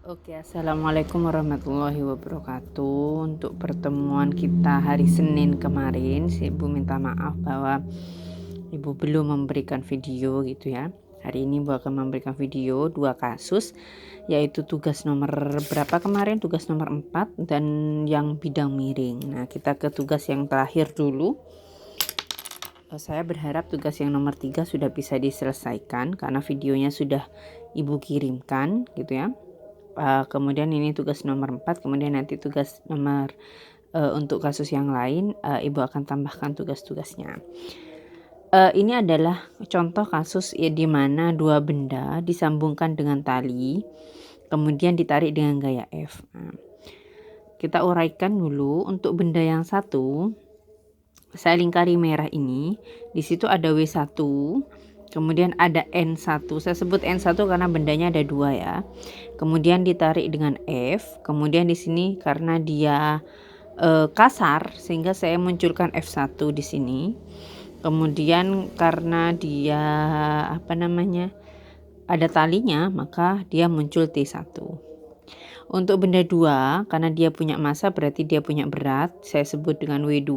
Oke, assalamualaikum warahmatullahi wabarakatuh. Untuk pertemuan kita hari Senin kemarin, si Ibu minta maaf bahwa Ibu belum memberikan video gitu ya. Hari ini Ibu akan memberikan video 2 kasus, yaitu tugas nomor berapa kemarin, tugas nomor 4 dan yang bidang miring. Nah, kita ke tugas yang terakhir dulu. Saya berharap tugas yang nomor 3 sudah bisa diselesaikan karena videonya sudah Ibu kirimkan gitu ya. Kemudian ini tugas nomor 4, kemudian nanti tugas nomor untuk kasus yang lain Ibu akan tambahkan tugas-tugasnya. Ini adalah contoh kasus ya, di mana 2 benda disambungkan dengan tali kemudian ditarik dengan gaya F. Nah, kita uraikan dulu untuk benda yang satu. Saya lingkari merah ini, di situ ada W1, kemudian ada N1. Saya sebut N1 karena bendanya ada 2 ya. Kemudian ditarik dengan F. Kemudian di sini karena dia kasar sehingga saya munculkan F1 di sini. Kemudian karena dia ada talinya, maka dia muncul T1. Untuk benda 2 karena dia punya massa berarti dia punya berat, saya sebut dengan W2.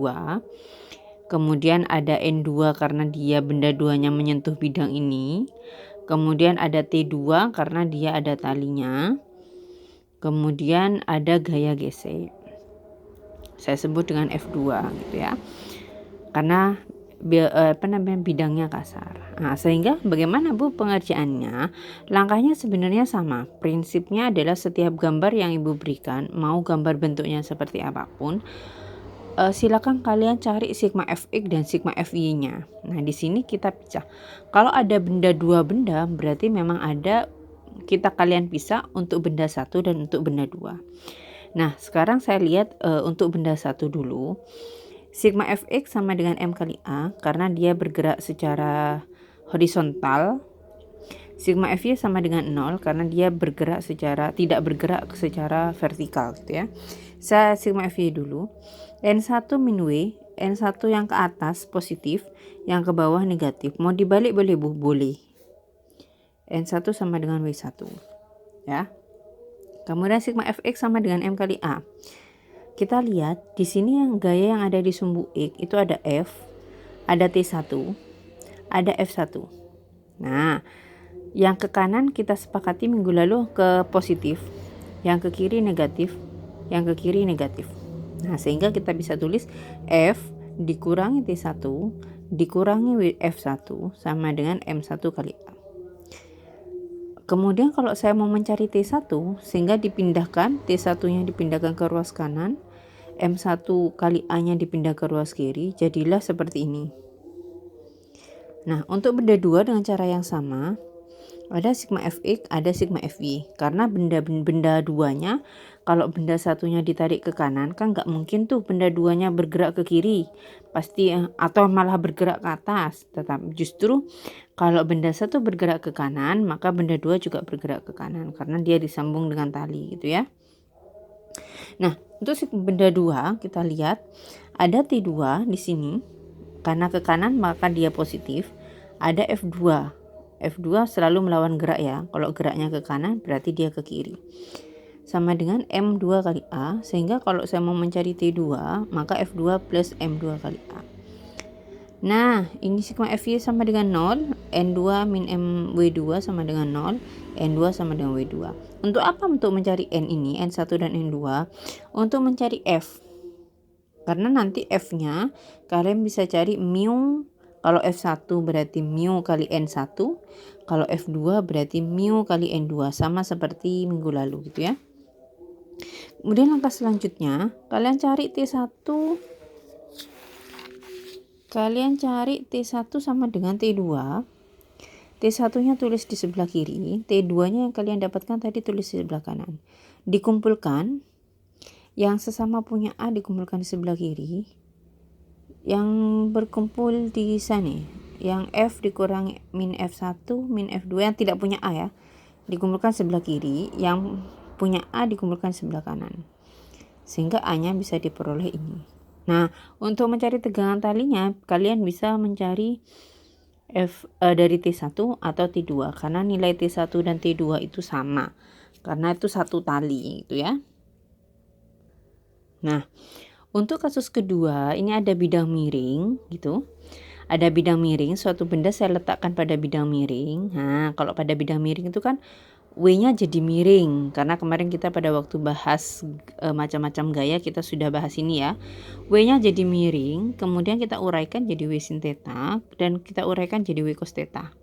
Kemudian ada N2 karena dia benda 2-nya menyentuh bidang ini. Kemudian ada T2 karena dia ada talinya. Kemudian ada gaya gesek. Saya sebut dengan F2 gitu ya. Karena bidangnya kasar. Nah, sehingga bagaimana Bu pengerjaannya? Langkahnya sebenarnya sama. Prinsipnya adalah setiap gambar yang Ibu berikan, mau gambar bentuknya seperti apapun, silakan kalian cari sigma fx dan sigma fy-nya. Nah, di sini kita pisah. Kalau ada benda 2 benda, berarti memang ada kalian pisah untuk benda 1 dan untuk benda 2. Nah, sekarang saya lihat untuk benda 1 dulu. Sigma fx sama dengan M kali A karena dia bergerak secara horizontal. Sigma fy sama dengan 0 karena dia tidak bergerak secara vertikal gitu ya. Saya sigma fy dulu. N1 min W, N1 yang ke atas positif, yang ke bawah negatif. Mau dibalik boleh Bu? Boleh. N1 sama dengan W1. Ya. Kemudian sigma fx sama dengan M kali A. Kita lihat di sini yang gaya yang ada di sumbu X itu ada F, ada T1, ada F1. Nah, yang ke kanan kita sepakati minggu lalu ke positif, yang ke kiri negatif, yang ke kiri negatif. Nah, sehingga kita bisa tulis F dikurangi T1 dikurangi F1 sama dengan M1 kali A. Kemudian kalau saya mau mencari T1, sehingga dipindahkan, T1-nya dipindahkan ke ruas kanan, M1 kali A-nya dipindah ke ruas kiri, jadilah seperti ini. Nah, untuk benda 2 dengan cara yang sama, ada sigma fx, ada sigma fy. Karena benda 2-nya, kalau benda 1-nya ditarik ke kanan, kan nggak mungkin tuh benda 2-nya bergerak ke kiri. Pasti atau malah bergerak ke atas. Tetapi justru kalau benda 1 bergerak ke kanan, maka benda 2 juga bergerak ke kanan. Karena dia disambung dengan tali gitu ya. Nah, untuk benda 2 kita lihat ada T2 di sini. Karena ke kanan maka dia positif. Ada F2. F2 selalu melawan gerak ya. Kalau geraknya ke kanan berarti dia ke kiri. Sama dengan M2 kali A. Sehingga kalau saya mau mencari T2 maka F2 plus M2 kali A. Nah, ini sigma Fy sama dengan 0. N2 min MW2 sama dengan 0. N2 sama dengan W2. Untuk apa? Untuk mencari N ini, N1 dan N2. Untuk mencari F. Karena nanti F-nya kalian bisa cari mu. Kalau F1 berarti mu kali N1. Kalau F2 berarti mu kali N2. Sama seperti minggu lalu gitu ya. Kemudian langkah selanjutnya, kalian cari T1. Kalian cari T1 sama dengan T2. T1-nya tulis di sebelah kiri. T2-nya yang kalian dapatkan tadi tulis di sebelah kanan. Dikumpulkan. Yang sesama punya A dikumpulkan di sebelah kiri. Yang berkumpul di sana, yang F dikurangi min F1 min F2 yang tidak punya A ya, dikumpulkan sebelah kiri. Yang punya A dikumpulkan sebelah kanan. Sehingga A-nya bisa diperoleh ini. Nah, untuk mencari tegangan talinya, kalian bisa mencari F dari T1 atau T2 karena nilai T1 dan T2 itu sama. karena itu satu tali gitu ya. Nah, untuk kasus kedua ini ada bidang miring gitu. Ada bidang miring, suatu benda saya letakkan pada bidang miring. Nah, kalau pada bidang miring itu kan W-nya jadi miring, karena kemarin kita pada waktu bahas macam-macam gaya kita sudah bahas ini ya. W-nya jadi miring, kemudian kita uraikan jadi W sin theta, dan kita uraikan jadi W cos theta.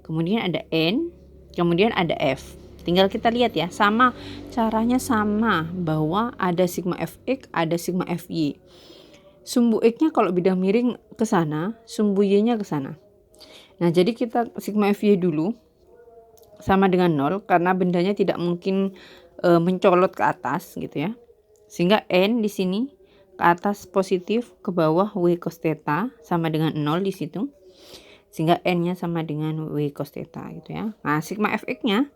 Kemudian ada N, kemudian ada F. Tinggal kita lihat ya, sama caranya sama, bahwa ada sigma Fx, ada sigma Fy. Sumbu X-nya kalau bidang miring ke sana, sumbu Y-nya ke sana. Nah, jadi kita sigma Fy dulu sama dengan 0 karena bendanya tidak mungkin mencolot ke atas gitu ya. Sehingga N di sini ke atas positif, ke bawah W cos theta sama dengan 0 di situ. Sehingga N-nya sama dengan W cos theta gitu ya. Nah, sigma Fx-nya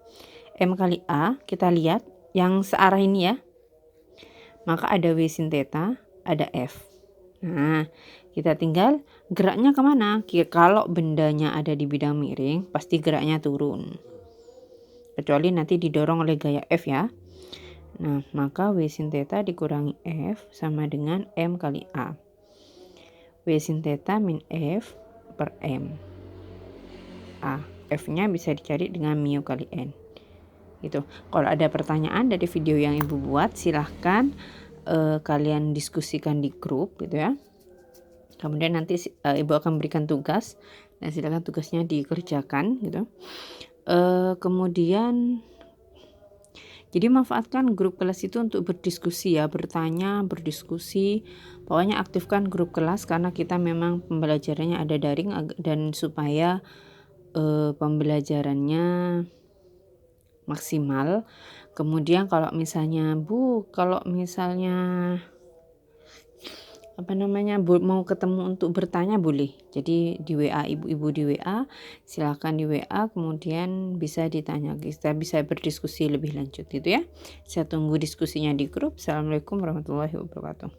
M kali A, kita lihat yang searah ini ya. Maka ada W sin theta, ada F. Nah, kita tinggal geraknya kemana? Kalau bendanya ada di bidang miring, pasti geraknya turun. Kecuali nanti didorong oleh gaya F ya. Nah, maka W sin theta dikurangi F sama dengan M kali A. W sin theta min F per M. A. F-nya bisa dicari dengan mu kali N. Gitu. Kalau ada pertanyaan dari video yang Ibu buat, silahkan kalian diskusikan di grup gitu ya. Kemudian nanti Ibu akan berikan tugas, dan silakan tugasnya dikerjakan gitu. Kemudian jadi manfaatkan grup kelas itu untuk berdiskusi ya, bertanya, berdiskusi. Pokoknya aktifkan grup kelas karena kita memang pembelajarannya ada daring, dan supaya pembelajarannya maksimal. Kemudian kalau misalnya mau ketemu untuk bertanya boleh. Jadi di WA, ibu-ibu di WA, silakan di WA, kemudian bisa ditanya, kita bisa berdiskusi lebih lanjut gitu ya. Saya tunggu diskusinya di grup. Assalamualaikum warahmatullahi wabarakatuh.